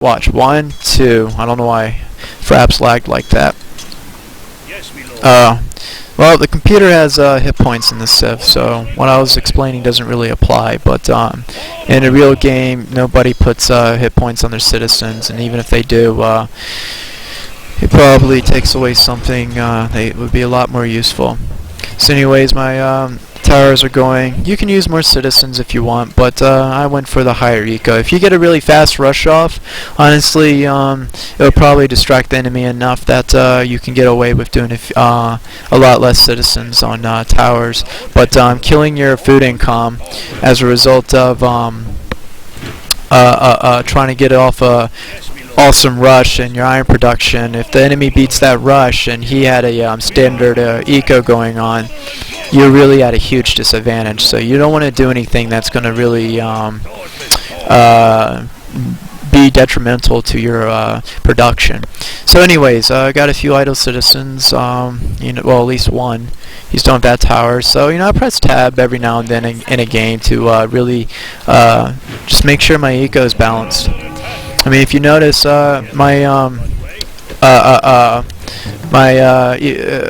Watch. 1, 2. I don't know why Fraps lagged like that. Well, the computer has hit points in this Civ, so what I was explaining doesn't really apply. But in a real game, nobody puts hit points on their citizens, and even if they do, it probably takes away something that would be a lot more useful. So anyways, my towers are going. You can use more citizens if you want, but I went for the higher eco. If you get a really fast rush off, honestly, it'll probably distract the enemy enough that you can get away with doing a lot less citizens on towers. But killing your food income as a result of trying to get off a awesome rush in your iron production, if the enemy beats that rush and he had a standard eco going on, you're really at a huge disadvantage. So you don't want to do anything that's going to really be detrimental to your production. So anyways, I got a few idle citizens, well, at least one. He's doing that tower. So I press tab every now and then in a game to really just make sure my eco is balanced. I mean, if you notice, my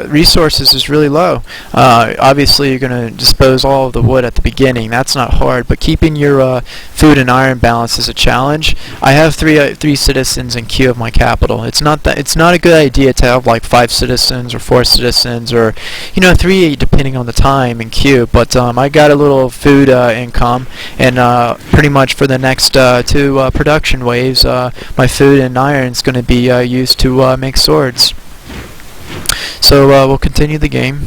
resources is really low. Obviously, you're going to dispose all of the wood at the beginning. That's not hard, but keeping your food and iron balance is a challenge. I have three citizens in queue of my capital. It's not a good idea to have like 5 citizens or 4 citizens or 3 depending on the time in queue. But I got a little food income, and pretty much for the next 2 production waves, my food and iron is going to be used to make swords. So we'll continue the game.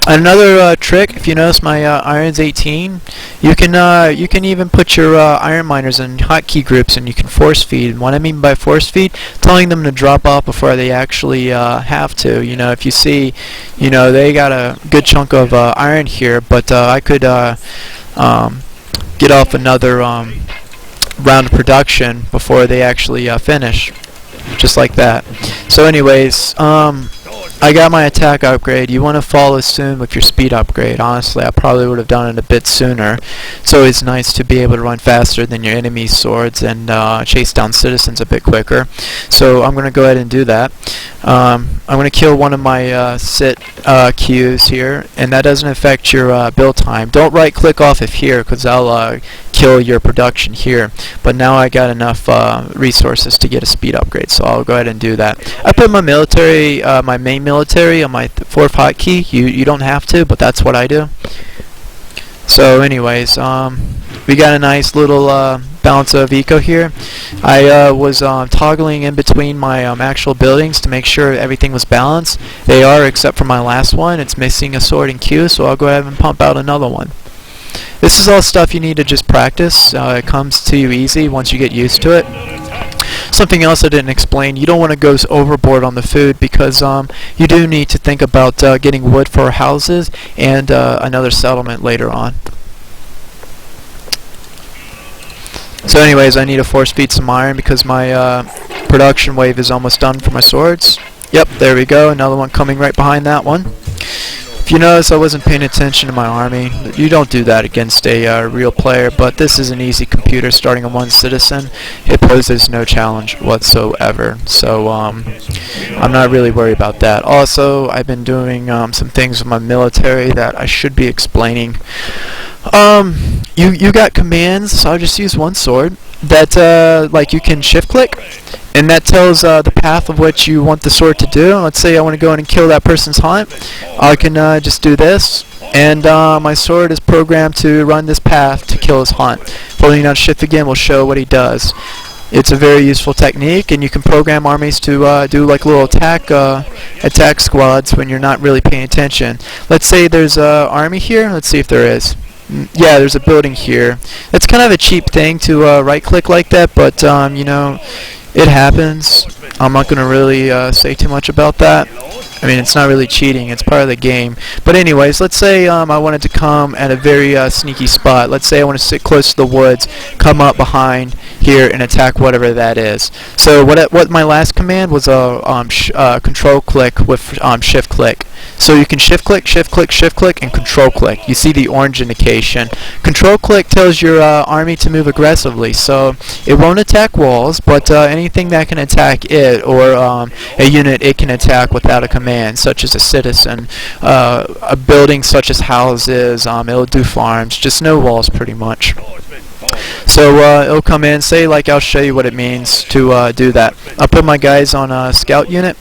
Another trick, if you notice, my iron's 18. You can even put your iron miners in hotkey groups, and you can force feed. And what I mean by force feed, telling them to drop off before they actually have to. If you see, they got a good chunk of iron here, but I could get off another round of production before they actually finish, just like that. So anyways, I got my attack upgrade. You want to follow soon with your speed upgrade. Honestly, I probably would have done it a bit sooner. It's always nice to be able to run faster than your enemy's swords and chase down citizens a bit quicker. So I'm going to go ahead and do that. I'm going to kill one of my sit queues here, and that doesn't affect your build time. Don't right click off of here, because I'll kill your production here. But now I got enough resources to get a speed upgrade, so I'll go ahead and do that. I put my military, my main military on my 4th hotkey. You don't have to, but that's what I do. So anyways, we got a nice little balance of eco here. I was toggling in between my actual buildings to make sure everything was balanced. They are, except for my last one. It's missing a sword in queue, so I'll go ahead and pump out another one. This is all stuff you need to just practice. It comes to you easy once you get used to it. Something else I didn't explain, you don't want to go overboard on the food, because you do need to think about getting wood for houses and another settlement later on. So anyways, I need to force feed some iron because my production wave is almost done for my swords. Yep, there we go, another one coming right behind that one. If you notice, I wasn't paying attention to my army. You don't do that against a real player, but this is an easy computer starting on 1 citizen. It poses no challenge whatsoever, so I'm not really worried about that. Also, I've been doing some things with my military that I should be explaining. You got commands, so I'll just use one sword that like you can shift click, and that tells the path of what you want the sword to do. Let's say I want to go in and kill that person's hunt. I can just do this, and my sword is programmed to run this path to kill his hunt. Holding down shift again will show what he does. It's a very useful technique, and you can program armies to do like little attack squads when you're not really paying attention. Let's say there's an army here. Let's see if there is. Yeah, there's a building here. It's kind of a cheap thing to right click like that, but it happens. I'm not going to really say too much about that. I mean, it's not really cheating, it's part of the game. But anyways, let's say I wanted to come at a very sneaky spot. Let's say I want to sit close to the woods, come up behind here and attack whatever that is. So what my last command was a control click with shift click. So you can shift click, shift click, shift click, and control click. You see the orange indication. Control click tells your army to move aggressively, so it won't attack walls, but anything that can attack it or a unit it can attack without a command, such as a citizen, a building such as houses, it'll do farms, just no walls pretty much. So it'll come in, say like I'll show you what it means to do that. I'll put my guys on a scout unit.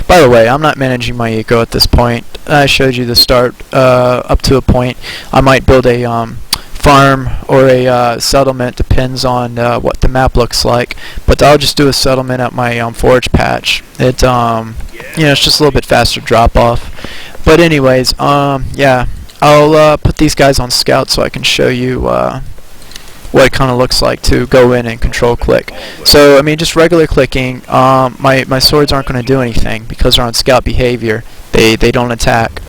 By the way, I'm not managing my eco at this point. I showed you the start up to a point. I might build a farm or a settlement, depends on what the map looks like. But I'll just do a settlement at my forage patch. It it's just a little bit faster drop off. But anyways, yeah, I'll put these guys on scout so I can show you what it kind of looks like to go in and control click. So I mean, just regular clicking, my swords aren't going to do anything because they're on scout behavior. They don't attack.